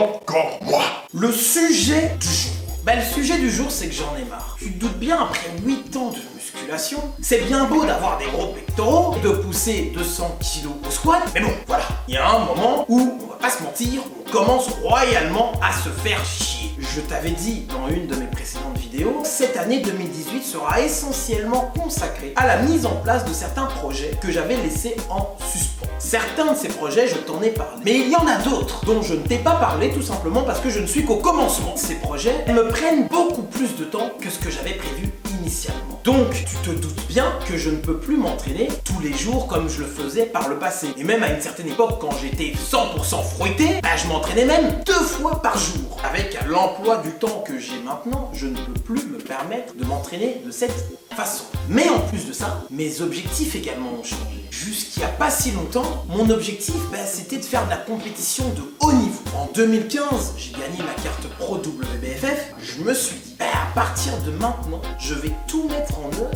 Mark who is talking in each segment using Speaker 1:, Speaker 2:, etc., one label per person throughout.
Speaker 1: encore moi.
Speaker 2: Le sujet du jour. Le sujet du jour, c'est que j'en ai marre. Tu te doutes bien, après 8 ans de musculation, c'est bien beau d'avoir des gros pectoraux, de pousser 200 kilos au squat, mais bon, voilà. Il y a un moment où, on va pas se mentir, on commence royalement à se faire chier. Je t'avais dit dans une de mes précédentes vidéos, cette année 2018 sera essentiellement consacrée à la mise en place de certains projets que j'avais laissés en suspens. Certains de ces projets, je t'en ai parlé. Mais il y en a d'autres dont je ne t'ai pas parlé tout simplement parce que je ne suis qu'au commencement. Ces projets me prennent beaucoup plus de temps que ce que j'avais prévu initialement. Donc, tu te doutes bien que je ne peux plus m'entraîner tous les jours comme je le faisais par le passé. Et même à une certaine époque, quand j'étais 100% fruité, je m'entraînais même 2 fois par jour. Avec l'emploi du temps que j'ai maintenant, je ne peux plus me permettre de m'entraîner de cette façon. Mais en plus de ça, mes objectifs également ont changé. Jusqu'il n'y a pas si longtemps, mon objectif, c'était de faire de la compétition de haut niveau. En 2015, j'ai gagné ma carte pro WBFF. Je me suis dit, à partir de maintenant, je vais tout mettre en œuvre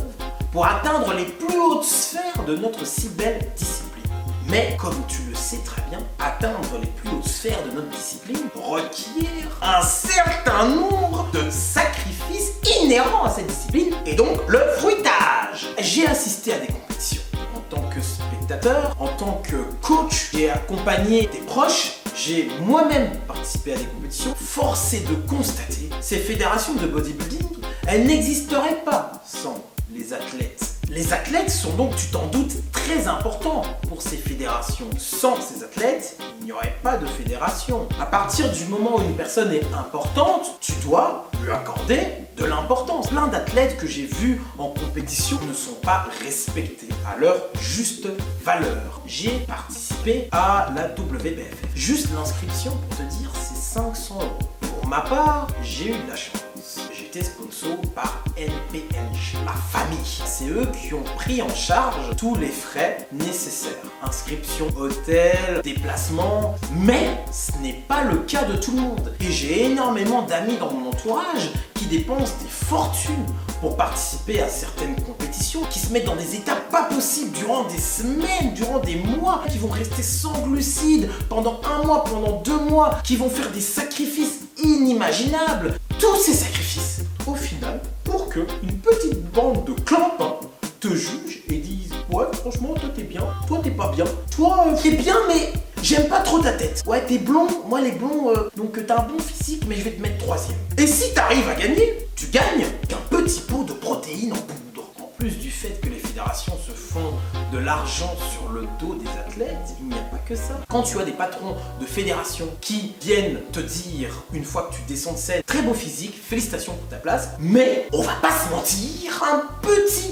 Speaker 2: pour atteindre les plus hautes sphères de notre si belle discipline. Mais comme tu le sais très bien, atteindre les plus hautes sphères de notre discipline requiert un certain nombre de sacrifices inhérents à cette discipline, et donc le fruitage. J'ai assisté à des compétitions en tant que spectateur, en tant que coach, j'ai accompagné des proches, j'ai moi-même participé à des compétitions. Force est de constater, ces fédérations de bodybuilding, elles n'existeraient pas sans les athlètes. Les athlètes sont donc, tu t'en doutes, très importants pour ces fédérations. Sans ces athlètes, il n'y aurait pas de fédération. À partir du moment où une personne est importante, tu dois lui accorder de l'importance. Plein d'athlètes que j'ai vus en compétition ne sont pas respectés à leur juste valeur. J'ai participé à la WBFF. Juste l'inscription, pour te dire, c'est 500 €. Pour ma part, j'ai eu de la chance. J'étais sponsor par NPNG, ma famille. C'est eux qui ont pris en charge tous les frais nécessaires. Inscription, hôtel, déplacement. Mais ce n'est pas le cas de tout le monde. Et j'ai énormément d'amis dans mon entourage qui dépensent des fortunes pour participer à certaines compétitions, qui se mettent dans des états pas possibles durant des semaines, durant des mois, qui vont rester sans glucides pendant 1 mois, pendant 2 mois, qui vont faire des sacrifices inimaginables. Tous ces sacrifices, au final, pour que une petite bande de clampins te juge et dise « Ouais, franchement, toi t'es bien, toi t'es pas bien, toi t'es bien, mais j'aime pas trop ta tête. Ouais, t'es blond, moi les blonds, donc t'as un bon physique, mais je vais te mettre 3e. » Et si t'arrives à gagner, tu gagnes qu'un petit pot de protéines en poudre. En plus du fait que les fédérations se font de l'argent sur le dos des athlètes, il n'y a pas que ça. Quand tu as des patrons de fédérations qui viennent te dire, une fois que tu descends de scène, très beau physique, félicitations pour ta place, mais on va pas se mentir,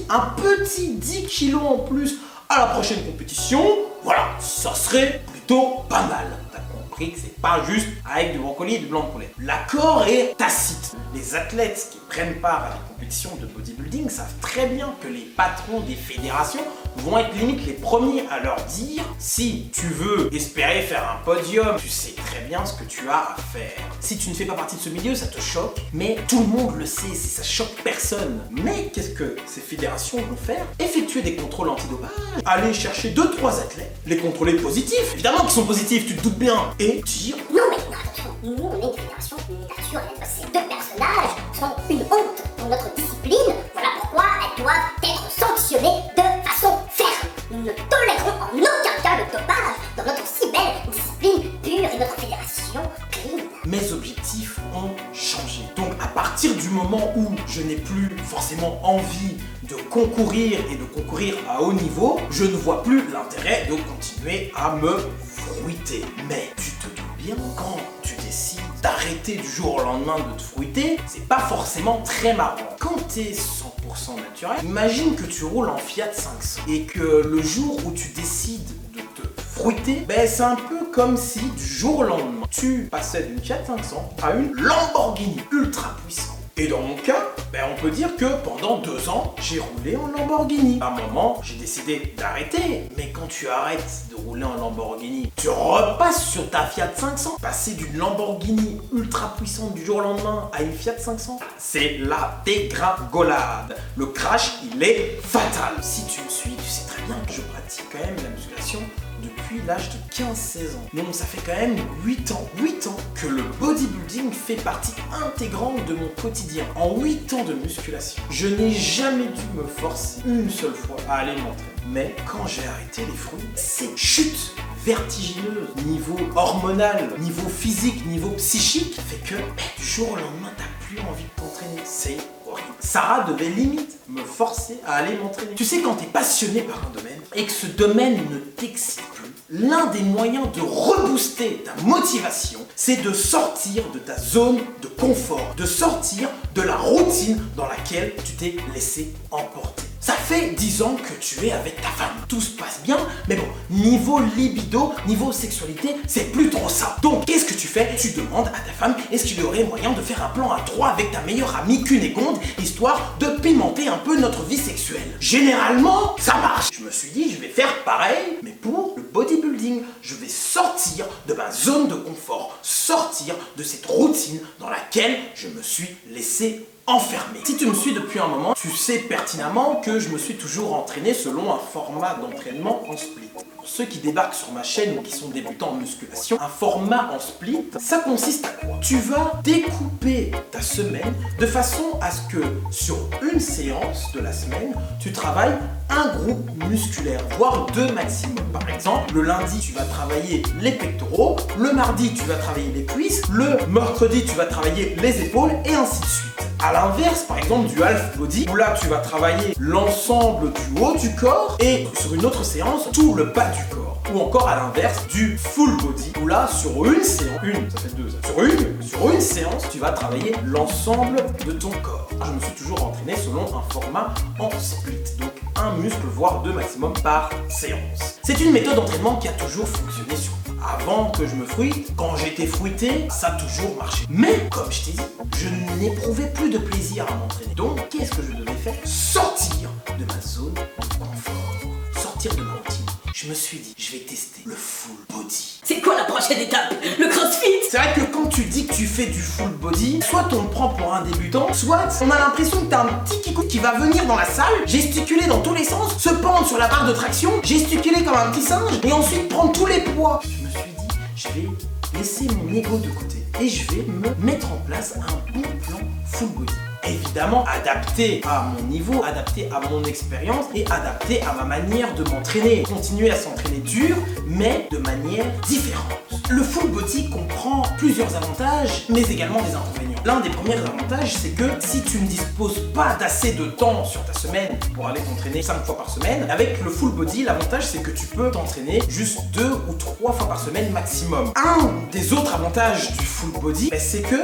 Speaker 2: un petit 10 kilos en plus à la prochaine compétition, voilà, ça serait plutôt pas mal. T'as compris que c'est pas juste avec du brocoli et du blanc de poulet. L'accord est tacite. Les athlètes qui prennent part à des compétitions de bodybuilding savent très bien que les patrons des fédérations vont être limite les premiers à leur dire si tu veux espérer faire un podium, tu sais très bien ce que tu as à faire. Si tu ne fais pas partie de ce milieu, ça te choque, mais tout le monde le sait, ça choque personne. Mais qu'est-ce que ces fédérations vont faire? Effectuer des contrôles antidopage, aller chercher 2-3 athlètes, les contrôler positifs, évidemment qu'ils sont positifs, tu te doutes bien, et dire
Speaker 3: non mais attention, nous on est une fédération naturelle. Ces 2 personnages sont une honte pour notre discipline, voilà pourquoi elles doivent être sanctionnées de façon ferme. Nous ne tolérerons en aucun cas le dopage dans notre si belle discipline pure et notre fédération clean.
Speaker 2: Mes objectifs ont changé. Donc à partir du moment où je n'ai plus forcément envie de concourir et de concourir à haut niveau, je ne vois plus l'intérêt de continuer à me fruiter. Mais tu te doutes bien, quand tu décides d'arrêter du jour au lendemain de te fruiter, c'est pas forcément très marrant. Quand t'es 100% naturel, imagine que tu roules en Fiat 500 et que le jour où tu décides de te fruiter, c'est un peu comme si du jour au lendemain, tu passais d'une Fiat 500 à une Lamborghini ultra puissante. Et dans mon cas, on peut dire que pendant 2 ans, j'ai roulé en Lamborghini. À un moment, j'ai décidé d'arrêter. Mais quand tu arrêtes de rouler en Lamborghini, tu repasses sur ta Fiat 500. Passer d'une Lamborghini ultra puissante du jour au lendemain à une Fiat 500, c'est la dégringolade. Le crash, il est fatal. Si tu me suis, tu sais très bien que je pratique quand même la musculation depuis l'âge de 15-16 ans. Donc ça fait quand même 8 ans que le bodybuilding fait partie intégrante de mon quotidien. En 8 ans de musculation, je n'ai jamais dû me forcer une seule fois à aller m'entraîner. Mais quand j'ai arrêté les fruits, cette chute vertigineuse, niveau hormonal, niveau physique, niveau psychique, fait que du jour au lendemain, t'as plus envie de t'entraîner. C'est horrible. Sarah devait limite me forcer à aller m'entraîner. Tu sais, quand t'es passionné par un domaine et que ce domaine ne t'excite plus, l'un des moyens de rebooster ta motivation, c'est de sortir de ta zone de confort, de sortir de la routine dans laquelle tu t'es laissé emporter. Ça fait 10 ans que tu es avec ta femme. Tout se passe bien, mais bon, niveau libido, niveau sexualité, c'est plus trop ça. Donc, qu'est-ce que tu fais? Tu demandes à ta femme, est-ce qu'il y aurait moyen de faire un plan à 3 avec ta meilleure amie Cunégonde, histoire de pimenter un peu notre vie sexuelle. Généralement, ça marche. Je me suis dit, je vais faire pareil, mais pour le bodybuilding. Je vais sortir de ma zone de confort, sortir de cette routine dans laquelle je me suis laissé enfermé. Si tu me suis depuis un moment, tu sais pertinemment que je me suis toujours entraîné selon un format d'entraînement en split. Pour ceux qui débarquent sur ma chaîne ou qui sont débutants en musculation, un format en split, ça consiste à quoi? Tu vas découper ta semaine de façon à ce que sur une séance de la semaine, tu travailles un groupe musculaire, voire 2 maximum. Par exemple, le lundi, tu vas travailler les pectoraux, le mardi, tu vas travailler les cuisses, le mercredi, tu vas travailler les épaules, et ainsi de suite. À l'inverse, par exemple, du half body, où là, tu vas travailler l'ensemble du haut du corps, et sur une autre séance, tout le bas du corps. Ou encore à l'inverse, du full body, où là, sur une séance, ça fait 2, sur une séance, tu vas travailler l'ensemble de ton corps. Je me suis toujours entraîné selon un format en split, donc un muscle, voire 2 maximum par séance. C'est une méthode d'entraînement qui a toujours fonctionné sur moi. Avant que je me fruite, quand j'étais fruité, ça a toujours marché. Mais, comme je t'ai dit, je n'éprouvais plus de plaisir à m'entraîner. Donc, qu'est-ce que je devais faire? Sortir de ma zone de confort, sortir de ma routine. Je me suis dit, je vais tester le full body.
Speaker 1: C'est quoi la prochaine étape? Le crossfit?
Speaker 2: C'est vrai que quand tu dis que tu fais du full body, soit on te prend pour un débutant, soit on a l'impression que t'as un petit kikou qui va venir dans la salle, gesticuler dans tous les sens, se pendre sur la barre de traction, gesticuler comme un petit singe, et ensuite prendre tous les poids. Je me suis dit, je vais laisser mon ego de côté et je vais me mettre en place un bon plan full body. Évidemment adapté à mon niveau, adapté à mon expérience et adapté à ma manière de m'entraîner. Continuer à s'entraîner dur, mais de manière différente. Le full body comprend plusieurs avantages, mais également des inconvénients. L'un des premiers avantages, c'est que si tu ne disposes pas d'assez de temps sur ta semaine pour aller t'entraîner 5 fois par semaine, avec le full body, l'avantage c'est que tu peux t'entraîner juste 2 ou 3 fois par semaine maximum. Un des autres avantages du full body, c'est que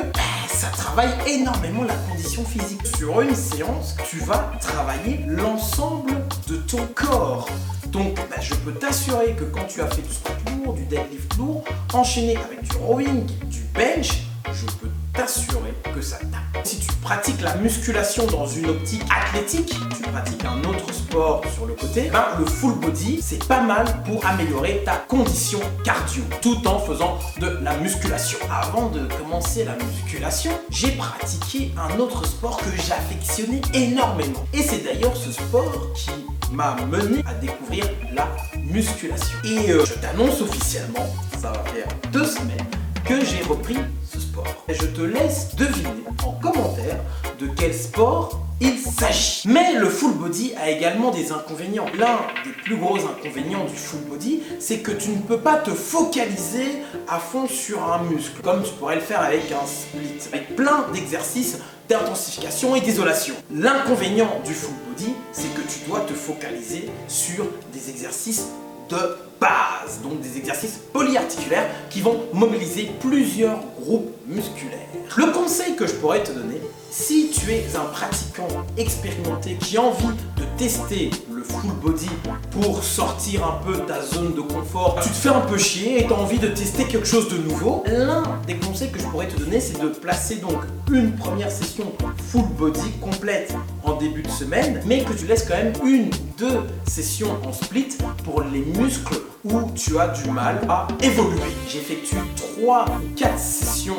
Speaker 2: ça travaille énormément la condition physique. Sur une séance, tu vas travailler l'ensemble de ton corps. Donc, je peux t'assurer que quand tu as fait du squat lourd, du deadlift lourd, enchaîné avec du rowing, du bench, je peux t'assurer que ça tape. Si tu pratiques la musculation dans une optique athlétique, tu pratiques un autre sport sur le côté, le full body, c'est pas mal pour améliorer ta condition cardio, tout en faisant de la musculation. Avant de commencer la musculation, j'ai pratiqué un autre sport que j'affectionnais énormément. Et c'est d'ailleurs ce sport qui m'a mené à découvrir la musculation. Et je t'annonce officiellement, ça va faire 2 semaines, que j'ai repris ce sport. Et je te laisse deviner en commentaire de quel sport il s'agit. Mais le full body a également des inconvénients. L'un des plus gros inconvénients du full body, c'est que tu ne peux pas te focaliser à fond sur un muscle, comme tu pourrais le faire avec un split, avec plein d'exercices d'intensification et d'isolation. L'inconvénient du full body, c'est que tu dois te focaliser sur des exercices de base, donc des exercices polyarticulaires qui vont mobiliser plusieurs groupes musculaires. Le conseil que je pourrais te donner, si tu es un pratiquant expérimenté qui a envie de tester le full body pour sortir un peu de ta zone de confort, tu te fais un peu chier et tu as envie de tester quelque chose de nouveau, l'un des conseils que je pourrais te donner, c'est de placer donc une première session full body complète en début de semaine, mais que tu laisses quand même 1 ou 2 sessions en split pour les muscles où tu as du mal à évoluer. J'effectue 3 ou 4 sessions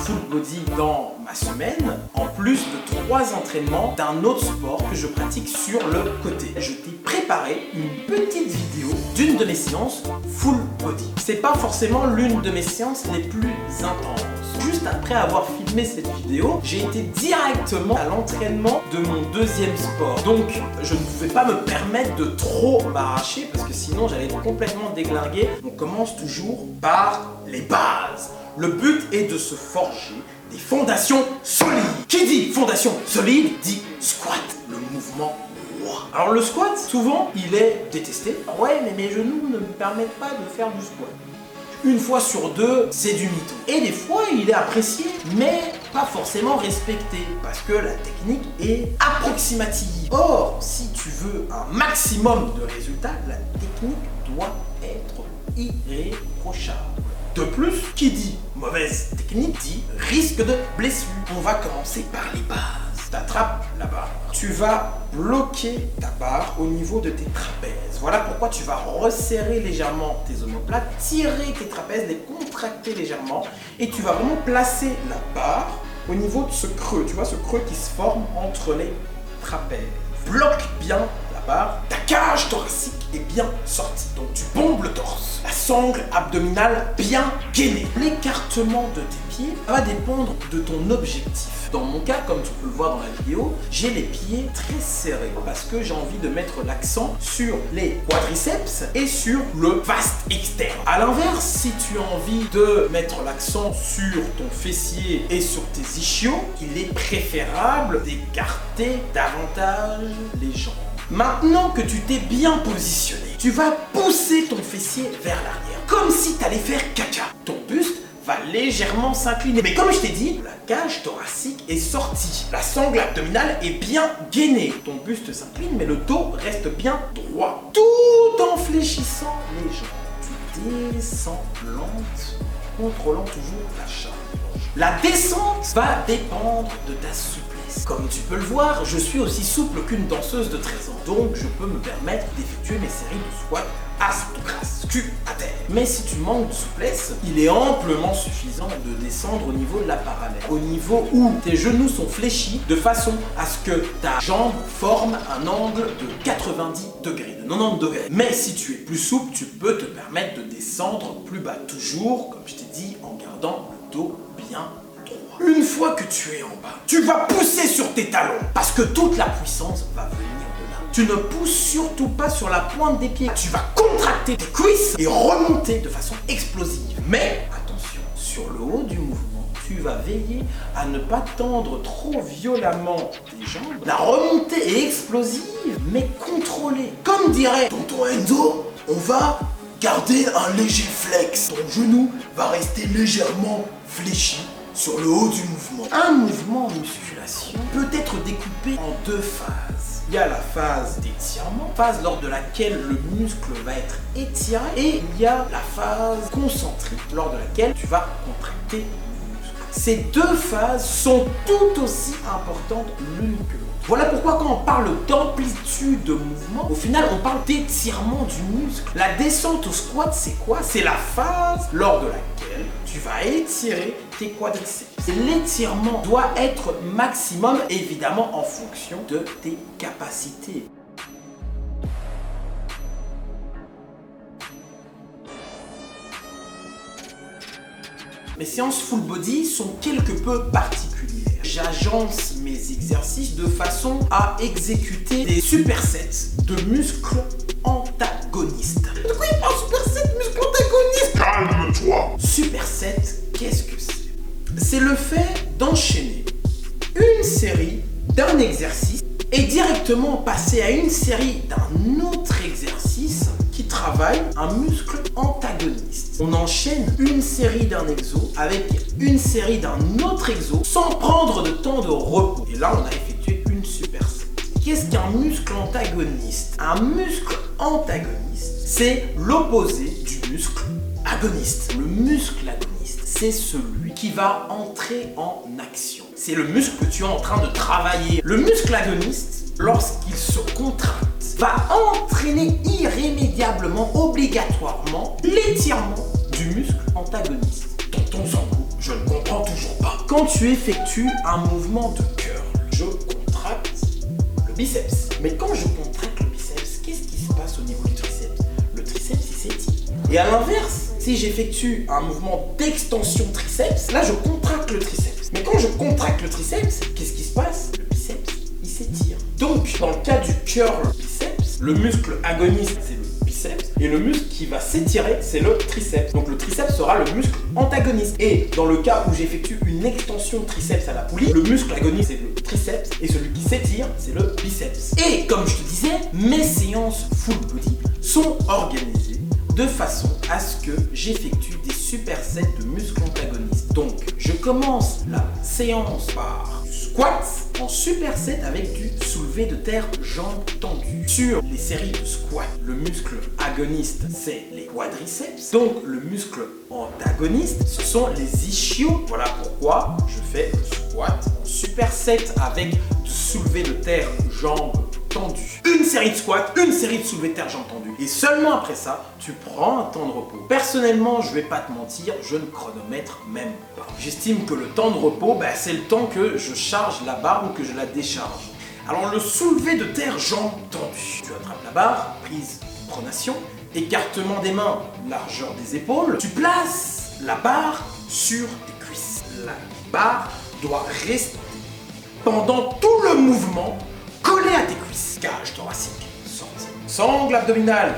Speaker 2: full body dans ma semaine, en plus de 3 entraînements d'un autre sport que je pratique sur le côté. Je t'ai préparé une petite vidéo d'une de mes séances full body. C'est pas forcément l'une de mes séances les plus intenses. Juste après avoir filmé cette vidéo, j'ai été directement à l'entraînement de mon deuxième sport. Donc, je ne pouvais pas me permettre de trop m'arracher parce que sinon j'allais être complètement déglingué. On commence toujours par les bases. Le but est de se forger des fondations solides. Qui dit fondation solide dit squat, le mouvement roi. Alors le squat, souvent, il est détesté. Ouais, mais mes genoux ne me permettent pas de faire du squat. Une fois sur 2, c'est du mytho. Et des fois, il est apprécié, mais pas forcément respecté, parce que la technique est approximative. Or, si tu veux un maximum de résultats, la technique doit être irréprochable. De plus, qui dit mauvaise technique dit risque de blessure. On va commencer par les bases. T'attrapes la barre. Tu vas bloquer ta barre au niveau de tes trapèzes. Voilà pourquoi tu vas resserrer légèrement tes omoplates, tirer tes trapèzes, les contracter légèrement et tu vas vraiment placer la barre au niveau de ce creux. Tu vois ce creux qui se forme entre les trapèzes. Bloque bien la barre. Ta cage thoracique est bien sortie. Donc tu bombes le torse. La sangle abdominale bien gainée. L'écartement de tes pieds va dépendre de ton objectif. Dans mon cas, comme tu peux le voir dans la vidéo, j'ai les pieds très serrés parce que j'ai envie de mettre l'accent sur les quadriceps et sur le vaste externe. A l'inverse, si tu as envie de mettre l'accent sur ton fessier et sur tes ischios, il est préférable d'écarter davantage les jambes. Maintenant que tu t'es bien positionné, tu vas pousser ton fessier vers l'arrière, comme si tu allais faire caca. Ton buste va légèrement s'incliner. Mais comme je t'ai dit, la cage thoracique est sortie. La sangle abdominale est bien gainée. Ton buste s'incline, mais le dos reste bien droit. Tout en fléchissant les jambes. Tu descends lente, contrôlant toujours la charge. La descente va dépendre de ta souplesse. Comme tu peux le voir, je suis aussi souple qu'une danseuse de 13 ans. Donc je peux me permettre d'effectuer mes séries de squats as to grasse, cul à terre. Mais si tu manques de souplesse, il est amplement suffisant de descendre au niveau de la parallèle. Au niveau où tes genoux sont fléchis de façon à ce que ta jambe forme un angle de 90 degrés, de 90 degrés. Mais si tu es plus souple, tu peux te permettre de descendre plus bas. Toujours, comme je t'ai dit, en gardant le dos bien droit. Une fois que tu es en bas, tu vas pousser sur tes talons parce que toute la puissance va venir de là. Tu ne pousses surtout pas sur la pointe des pieds. Tu vas contracter tes cuisses et remonter de façon explosive. Mais attention, sur le haut du mouvement, tu vas veiller à ne pas tendre trop violemment tes jambes. La remontée est explosive, mais contrôlée. Comme dirait tonton Enzo, on va garder un léger flex. Ton genou va rester légèrement fléchi sur le haut du mouvement. Un mouvement en musculation peut être découpé en 2 phases. Il y a la phase d'étirement, phase lors de laquelle le muscle va être étiré, et il y a la phase concentrique, lors de laquelle tu vas contracter le muscle. Ces 2 phases sont tout aussi importantes l'une que l'autre. Voilà pourquoi quand on parle d'amplitude de mouvement, au final on parle d'étirement du muscle. La descente au squat, c'est quoi? C'est la phase lors de laquelle tu vas étirer tes quadriceps. L'étirement doit être maximum, évidemment en fonction de tes capacités. Mes séances full body sont quelque peu particulières. J'agence mes exercices de façon à exécuter des supersets de muscles antagonistes. De quoi il parle superset muscles antagonistes?
Speaker 4: Calme-toi.
Speaker 2: Superset, qu'est-ce que c'est? C'est le fait d'enchaîner une série d'un exercice et directement passer à une série d'un autre exercice qui travaille un muscle antagoniste. On enchaîne une série d'un exo avec une série d'un autre exo sans prendre de temps de repos. Et là, on a effectué une superset. Qu'est-ce qu'un muscle antagoniste? Un muscle antagoniste, c'est l'opposé du muscle agoniste. Le muscle agoniste, c'est celui qui va entrer en action. C'est le muscle que tu es en train de travailler. Le muscle agoniste, lorsqu'il se contracte, va entraîner irrémédiablement, obligatoirement, l'étirement du muscle antagoniste. Tonton Zango, je ne comprends toujours pas. quand tu effectues un mouvement de curl, je contracte le biceps. Mais quand je contracte le biceps, qu'est-ce qui se passe au niveau du triceps? Le triceps, il s'étire. Et à l'inverse, si j'effectue un mouvement d'extension triceps, là je contracte le triceps. Mais quand je contracte le triceps, qu'est-ce qui se passe? Le biceps, il s'étire. Donc, dans le cas du curl biceps, le muscle agoniste, c'est le biceps, et le muscle qui va s'étirer, c'est le triceps. Donc le triceps sera le muscle antagoniste. Et dans le cas où j'effectue une extension triceps à la poulie, le muscle agoniste, c'est le triceps, et celui qui s'étire, c'est le biceps. Et comme je te disais, mes séances full body sont organisées de façon à ce que j'effectue des supersets de muscles antagonistes. Donc, je commence la séance par du squat en superset avec du soulevé de terre jambes tendues. Sur les séries de squat, le muscle agoniste, c'est les quadriceps. Donc, le muscle antagoniste, ce sont les ischios. Voilà pourquoi je fais le squat en superset avec du soulevé de terre jambes tendues. Une série de squats, une série de soulevés de terre jambes tendues. Et seulement après ça, tu prends un temps de repos. Personnellement, je vais pas te mentir, je ne chronomètre même pas. J'estime que le temps de repos, c'est le temps que je charge la barre ou que je la décharge. Alors le soulevé de terre jambes tendues. Tu attrapes la barre, prise, pronation, écartement des mains, largeur des épaules. Tu places la barre sur tes cuisses. La barre doit rester pendant tout le mouvement collé à tes cuisses. Cage thoracique, sortie. Sangle abdominale,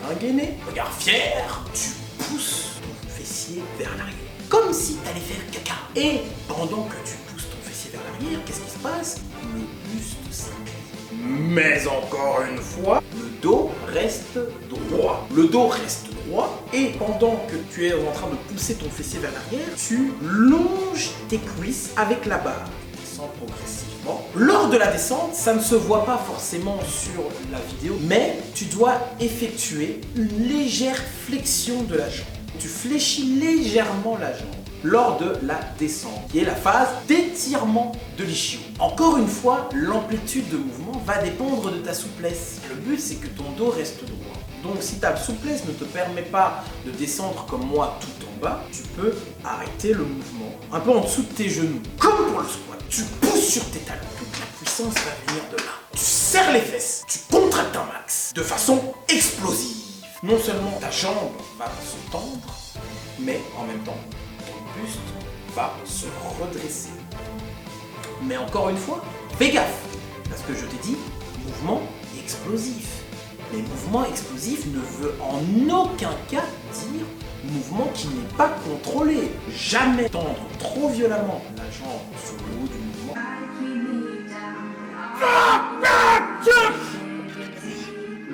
Speaker 2: bien gainé. Regard fier, tu pousses ton fessier vers l'arrière. Comme si tu allais faire caca. Et pendant que tu pousses ton fessier vers l'arrière, qu'est-ce qui se passe? Le buste s'incline. Mais encore une fois, le dos reste droit. Le dos reste droit et pendant que tu es en train de pousser ton fessier vers l'arrière, tu longes tes cuisses avec la barre. Descends progressivement. Lors de la descente, ça ne se voit pas forcément sur la vidéo, mais tu dois effectuer une légère flexion de la jambe. Tu fléchis légèrement la jambe lors de la descente, qui est la phase d'étirement de l'ischio. Encore une fois, l'amplitude de mouvement va dépendre de ta souplesse. Le but, c'est que ton dos reste droit. Donc si ta souplesse ne te permet pas de descendre comme moi tout en bas, tu peux arrêter le mouvement un peu en dessous de tes genoux. Comme pour le squat, tu pousses sur tes talons. Toute la puissance va venir de là. Tu serres les fesses, tu contractes un max de façon explosive. Non seulement ta jambe va se tendre, mais en même temps, ton buste va se redresser. Mais encore une fois, fais gaffe, parce que je t'ai dit, mouvement explosif. Mais mouvement explosif ne veut en aucun cas dire mouvement qui n'est pas contrôlé. Jamais tendre trop violemment la jambe sur le haut du mouvement.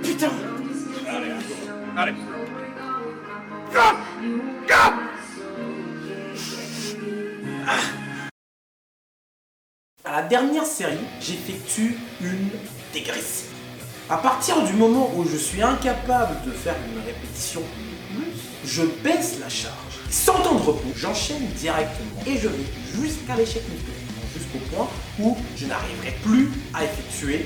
Speaker 2: Putain! Allez. À la dernière série, j'effectue une dégressive. À partir du moment où je suis incapable de faire une répétition de plus, je baisse la charge. Sans temps de repos, j'enchaîne directement et je vais jusqu'à l'échec musculaire, jusqu'au point où je n'arriverai plus à effectuer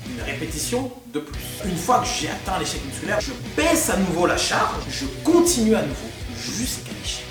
Speaker 2: une répétition de plus. Une fois que j'ai atteint l'échec musculaire, je baisse à nouveau la charge, je continue à nouveau jusqu'à l'échec.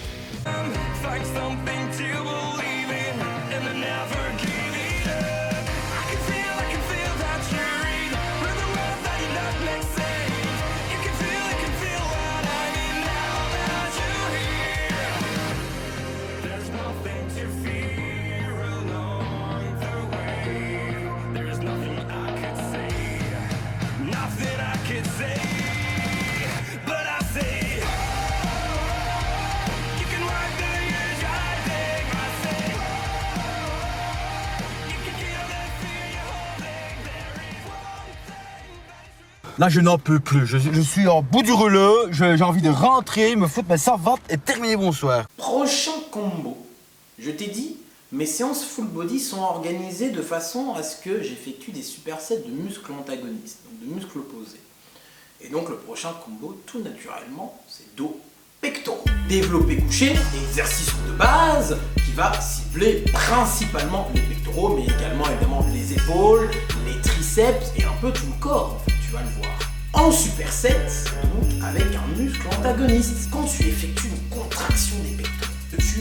Speaker 4: Là, je n'en peux plus. Je suis en bout du rouleau. J'ai envie de rentrer, me foutre ma servante et terminer bonsoir.
Speaker 2: Prochain combo. Je t'ai dit, mes séances full body sont organisées de façon à ce que j'effectue des supersets de muscles antagonistes, donc de muscles opposés. Et donc le prochain combo, tout naturellement, c'est dos pectoraux. Développé couché, exercice de base qui va cibler principalement les pectoraux, mais également évidemment les épaules, les triceps et un peu tout le corps en fait. Tu vas le voir. En superset, donc avec un muscle antagoniste, quand tu effectues une contraction des pectoraux, tu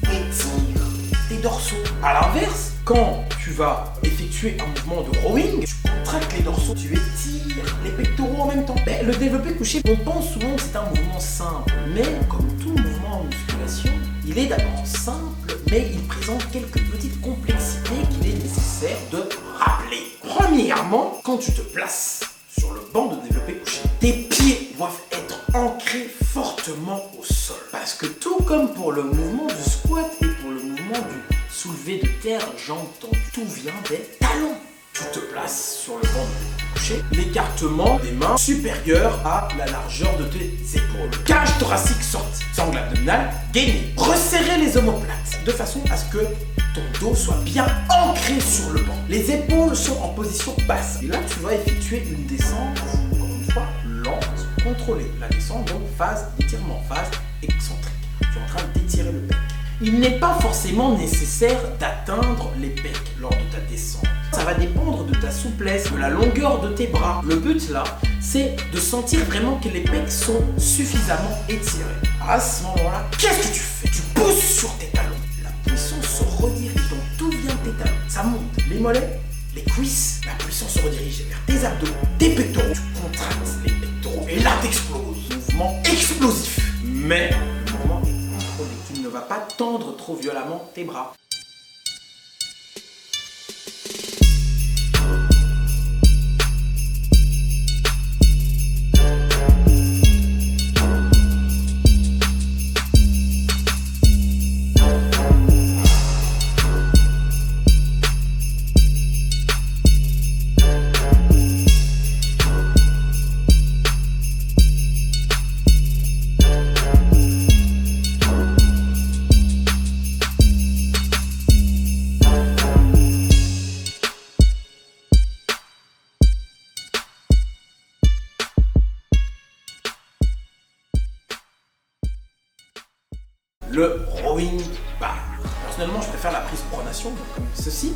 Speaker 2: étires tes dorsaux. À l'inverse, quand tu vas effectuer un mouvement de rowing, tu contractes les dorsaux, tu étires les pectoraux en même temps. Mais le développé couché, on pense souvent que c'est un mouvement simple, mais comme tout mouvement en musculation, il est d'abord simple, mais il présente quelques petites complexités qu'il est nécessaire de rappeler. Premièrement, quand tu te places sur le banc de développé couché, tes pieds doivent être ancrés fortement au sol. Parce que tout comme pour le mouvement du squat et pour le mouvement du soulevé de terre, jambes tendues, tout vient des talons. Tu te places sur le banc de développé couché, l'écartement des mains supérieur à la largeur de tes épaules. Cage thoracique sortie, sangle abdominale gainée. Resserrer les omoplates de façon à ce que ton dos soit bien ancré sur le banc. Les épaules sont en position basse. Et là, tu vas effectuer une descente, encore une fois, lente, contrôlée. La descente, donc, phase d'étirement, phase excentrique. Tu es en train d'étirer le pec. Il n'est pas forcément nécessaire d'atteindre les pecs lors de ta descente. Ça va dépendre de ta souplesse, de la longueur de tes bras. Le but là, c'est de sentir vraiment que les pecs sont suffisamment étirés. À ce moment-là, qu'est-ce que tu fais? Tu pousses sur tes talons. La puissance se redirige, donc tout vient de tes talons. Ça monte les mollets, les cuisses. La puissance se redirige vers tes abdos, tes pectoraux. Tu contractes les pectoraux et là t'exploses. Mouvement explosif. Mais le mouvement est contrôlé. Tu ne vas pas tendre trop violemment tes bras. Le rowing bar. Personnellement, je préfère la prise pronation, donc comme ceci,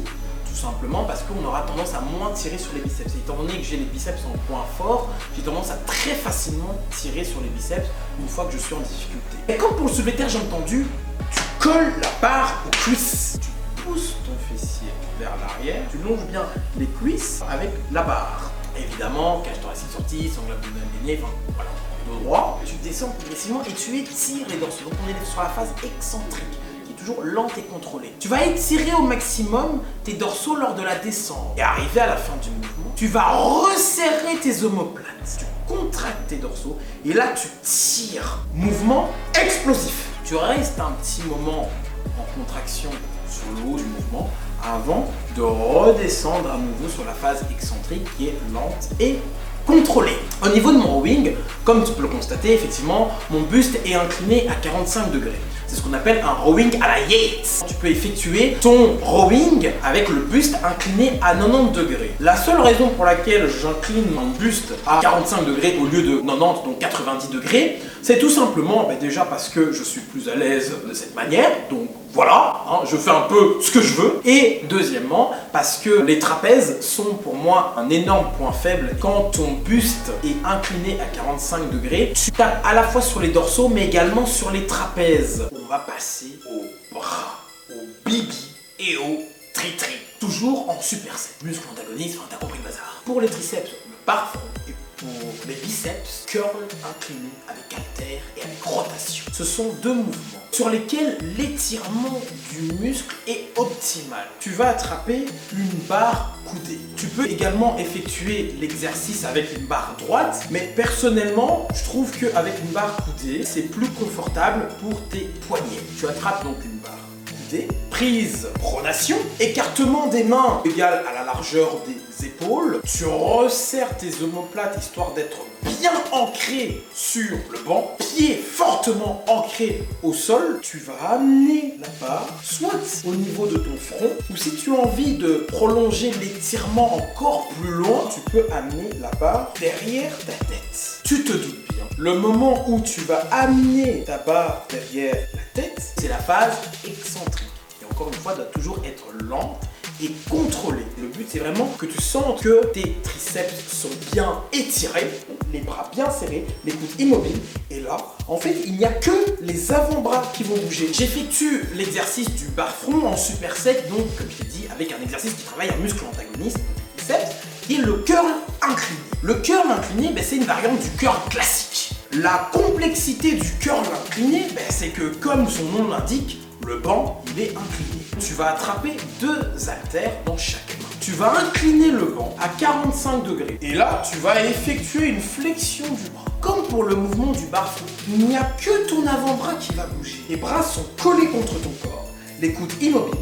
Speaker 2: tout simplement parce qu'on aura tendance à moins tirer sur les biceps. Et étant donné que j'ai les biceps en point fort, j'ai tendance à très facilement tirer sur les biceps une fois que je suis en difficulté. Et comme pour le soulevé de terre jambes tendues, tu colles la barre aux cuisses. Tu pousses ton fessier vers l'arrière, tu longes bien les cuisses avec la barre. Évidemment, cage thoracique sortie, sangle abdominale gainée, enfin voilà. Dos droit, tu descends progressivement et tu étires les dorsaux. Donc on est sur la phase excentrique, qui est toujours lente et contrôlée. Tu vas étirer au maximum tes dorsaux lors de la descente. Et arrivé à la fin du mouvement, tu vas resserrer tes omoplates. Tu contractes tes dorsaux et là tu tires. Mouvement explosif. Tu restes un petit moment en contraction sur le haut du mouvement avant de redescendre à nouveau sur la phase excentrique qui est lente et contrôlé. Au niveau de mon rowing, comme tu peux le constater, effectivement, mon buste est incliné à 45 degrés. C'est ce qu'on appelle un rowing à la Yates. Tu peux effectuer ton rowing avec le buste incliné à 90 degrés. La seule raison pour laquelle j'incline mon buste à 45 degrés au lieu de 90, donc 90 degrés, c'est tout simplement déjà parce que je suis plus à l'aise de cette manière, donc voilà, je fais un peu ce que je veux. Et deuxièmement, parce que les trapèzes sont pour moi un énorme point faible. Quand ton buste est incliné à 45 degrés, tu tapes à la fois sur les dorsaux, mais également sur les trapèzes. On va passer au bras, au bibi et au tri-tri. Toujours en superset. Muscle antagoniste, enfin t'as compris le bazar. Pour les triceps, le bar front. Et pour les biceps, curl incliné avec haltère et avec rotation. Ce sont deux mouvements sur lesquels l'étirement du muscle est optimal. Tu vas attraper une barre coudée. Tu peux également effectuer l'exercice avec une barre droite, mais personnellement, je trouve qu'avec une barre coudée, c'est plus confortable pour tes poignets. Tu attrapes donc une barre coudée, prise pronation, écartement des mains égal à la largeur des épaules. Tu resserres tes omoplates histoire d'être bien ancré sur le banc, pieds fortement ancrés au sol. Tu vas amener la barre soit au niveau de ton front, ou si tu as envie de prolonger l'étirement encore plus loin, tu peux amener la barre derrière ta tête. Tu te doutes bien, le moment où tu vas amener ta barre derrière la tête, c'est la phase excentrique. Et encore une fois, doit toujours être lente et contrôlé. Le but c'est vraiment que tu sentes que tes triceps sont bien étirés, les bras bien serrés, les coudes immobiles. Et là, en fait, il n'y a que les avant-bras qui vont bouger. J'effectue l'exercice du bas-front en superset, donc comme je t'ai dit, avec un exercice qui travaille un muscle antagoniste, le triceps, qui est le curl incliné. Le curl incliné, c'est une variante du curl classique. La complexité du curl incliné, c'est que comme son nom l'indique, le banc, il est incliné. Tu vas attraper 2 haltères dans chaque main. Tu vas incliner le banc à 45 degrés. Et là, tu vas effectuer une flexion du bras. Comme pour le mouvement du bas-front, il n'y a que ton avant-bras qui va bouger. Les bras sont collés contre ton corps, les coudes immobiles.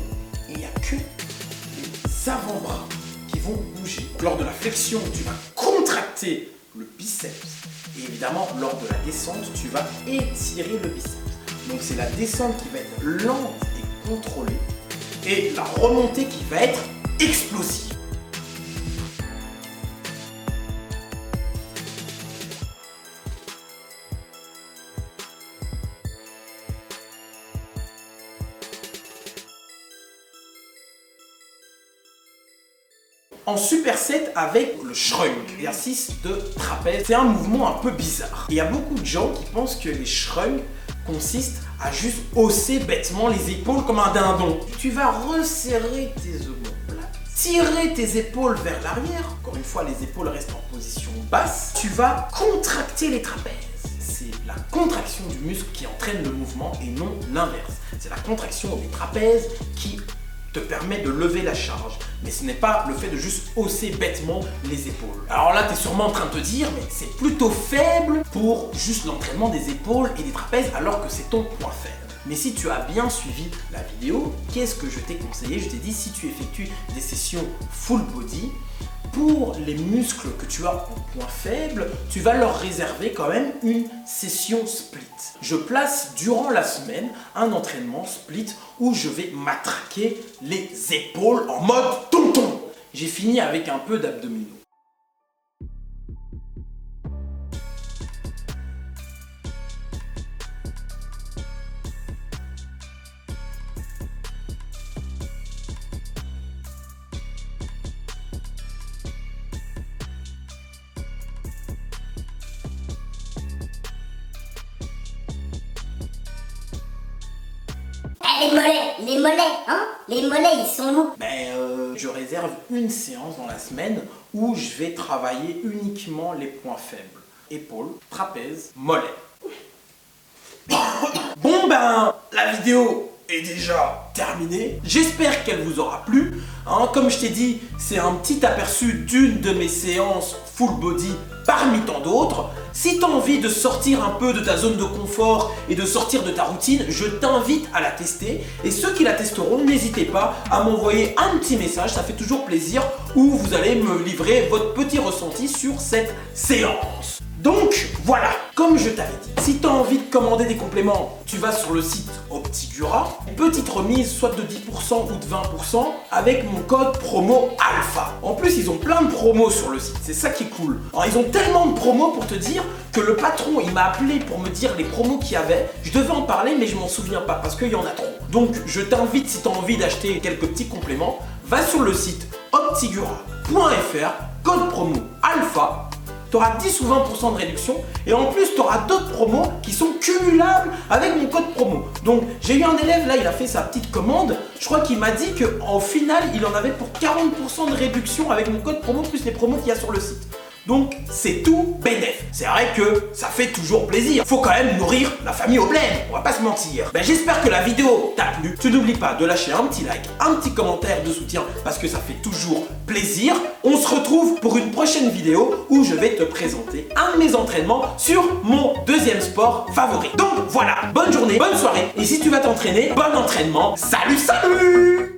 Speaker 2: Et il n'y a que les avant-bras qui vont bouger. Lors de la flexion, tu vas contracter le biceps. Et évidemment, lors de la descente, tu vas étirer le biceps. Donc c'est la descente qui va être lente et contrôlée et la remontée qui va être explosive. En superset avec le shrunk, exercice de trapèze. C'est un mouvement un peu bizarre. Il y a beaucoup de gens qui pensent que les shrunk consistent à juste hausser bêtement les épaules comme un dindon. Tu vas resserrer tes omoplates, tirer tes épaules vers l'arrière. Encore une fois, les épaules restent en position basse. Tu vas contracter les trapèzes. C'est la contraction du muscle qui entraîne le mouvement et non l'inverse. C'est la contraction des trapèzes qui te permet de lever la charge, mais ce n'est pas le fait de juste hausser bêtement les épaules. Alors là, tu es sûrement en train de te dire, mais c'est plutôt faible pour juste l'entraînement des épaules et des trapèzes, alors que c'est ton point faible. Mais si tu as bien suivi la vidéo, qu'est-ce que je t'ai conseillé? Je t'ai dit, si tu effectues des sessions full body, pour les muscles que tu as en point faible, tu vas leur réserver quand même une session split. Je place durant la semaine un entraînement split où je vais matraquer les épaules en mode tonton. J'ai fini avec un peu d'abdominaux.
Speaker 3: Les mollets, hein? Les mollets, ils sont où?
Speaker 2: Je réserve une séance dans la semaine où je vais travailler uniquement les points faibles. Épaules, trapèzes, mollets. Bon la vidéo est déjà terminée. J'espère qu'elle vous aura plu. Comme je t'ai dit, c'est un petit aperçu d'une de mes séances full body parmi tant d'autres. Si tu as envie de sortir un peu de ta zone de confort et de sortir de ta routine, je t'invite à la tester. Et ceux qui la testeront, n'hésitez pas à m'envoyer un petit message, ça fait toujours plaisir, où vous allez me livrer votre petit ressenti sur cette séance. Donc voilà, comme je t'avais dit, si tu as envie de commander des compléments, tu vas sur le site Optigura. Petite remise soit de 10% ou de 20% avec mon code promo ALPHA. En plus, ils ont plein de promos sur le site, c'est ça qui est cool. Alors, ils ont tellement de promos pour te dire que le patron, il m'a appelé pour me dire les promos qu'il y avait. Je devais en parler, mais je m'en souviens pas parce qu'il y en a trop. Donc, je t'invite, si tu as envie d'acheter quelques petits compléments, va sur le site optigura.fr, code promo ALPHA. Tu auras 10 ou 20% de réduction et en plus tu auras d'autres promos qui sont cumulables avec mon code promo. Donc j'ai eu un élève là, il a fait sa petite commande, je crois qu'il m'a dit qu'en final il en avait pour 40% de réduction avec mon code promo plus les promos qu'il y a sur le site. Donc c'est tout bénef. C'est vrai que ça fait toujours plaisir. Faut quand même nourrir la famille au bled, on va pas se mentir. J'espère que la vidéo t'a plu. Tu n'oublies pas de lâcher un petit like, un petit commentaire de soutien parce que ça fait toujours plaisir. On se retrouve pour une prochaine vidéo où je vais te présenter un de mes entraînements sur mon deuxième sport favori. Donc voilà, bonne journée, bonne soirée et si tu vas t'entraîner, bon entraînement. Salut, salut!